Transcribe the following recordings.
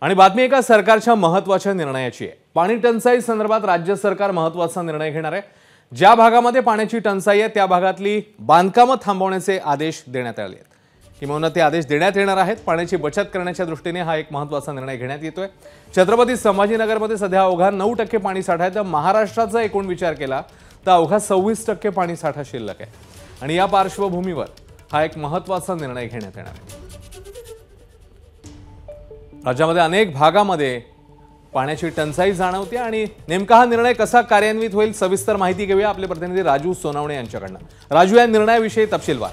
आणि बातमी एका सरकारच्या महत्त्वाच्या निर्णयाची आहे। पाणी टंचाई संदर्भात राज्य सरकार महत्त्वाचा निर्णय घेणार आहे। ज्या भागामध्ये पाण्याची टंचाई आहे त्या भागातली बांधकामं थांबवण्याचे आदेश देण्यात आले आहेत। किंवा ते आदेश देण्यात येणार आहेत। पाण्याची बचत करण्याच्या दृष्टीने हा एक महत्त्वाचा निर्णय घेण्यात येतोय। छत्रपती संभाजीनगरमध्ये सध्या अवघा 9% पाणी साठा आहे। तर महाराष्ट्राचा एकूण विचार केला तर अवघा 26% पाणी साठा शिल्लक आहे। आणि या पार्श्वभूमीवर हा एक महत्त्वाचा निर्णय घेण्यात येणार आहे। राज्यामध्ये अनेक भागामध्ये पाण्याची टंचाई जाणवते आणि नेमका हा निर्णय कसा कार्यान्वित होईल सविस्तर माहिती घेऊया आपले प्रतिनिधी राजू सोनावणे यांच्याकडून। राजू, या निर्णयाविषयी तपशीलवार।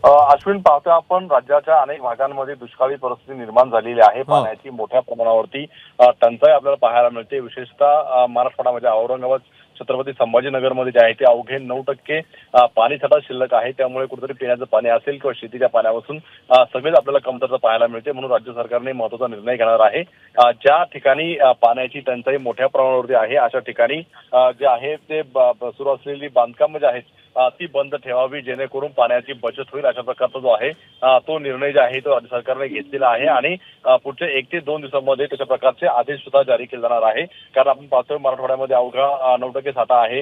अश्विन, पाहतोय आपण राज्याच्या अनेक भागांमध्ये दुष्काळी परिस्थिती निर्माण झालेली आहे। पाण्याची मोठ्या प्रमाणावरती टंचाई आपल्याला पाहायला मिळते। विशेषतः मराठवाड्यामध्ये औरंगाबाद छत्रपती संभाजीनगरमध्ये जे आहे ते अवघे 9% पाणीसाठा शिल्लक आहे। त्यामुळे कुठेतरी पिण्याचं पाणी असेल किंवा शेतीच्या पाण्यापासून सगळेच आपल्याला कमतरता पाहायला मिळते। म्हणून राज्य सरकारने महत्त्वाचा निर्णय घेणार आहे। ज्या ठिकाणी पाण्याची टंचाई मोठ्या प्रमाणावरती आहे अशा ठिकाणी जे आहे ते सुरू असलेली बांधकामं जे आहेत ती बंद ठेवावी, जेणेकरून पाण्याची बचत होईल। अशा प्रकारचा जो आहे तो निर्णय जो आहे तो राज्य सरकारने घेतलेला आहे आणि पुढच्या 1 ते 2 दिवसांमध्ये तशा प्रकारचे आदेश सुद्धा जारी केले जाणार आहे। कारण आपण पाहतोय मराठवाड्यामध्ये अवघा 9% साठा आहे।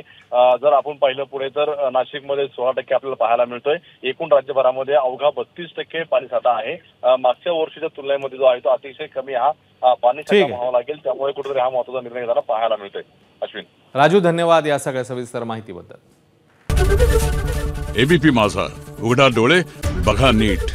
जर आपण पाहिलं पुढे तर नाशिकमध्ये 16% आपल्याला पाहायला मिळतोय। एकूण राज्यभरामध्ये अवघा 32% पाणी साठा आहे। मागच्या वर्षीच्या तुलनेमध्ये जो आहे तो अतिशय कमी हा पाणी साठा म्हणावा लागेल। त्यामुळे कुठेतरी हा महत्त्वाचा निर्णय घेताना पाहायला मिळतोय। अश्विन, राजू, धन्यवाद या सगळ्या सविस्तर माहितीबद्दल। एबीपी माझा, उघडा डोळे बघा नीट।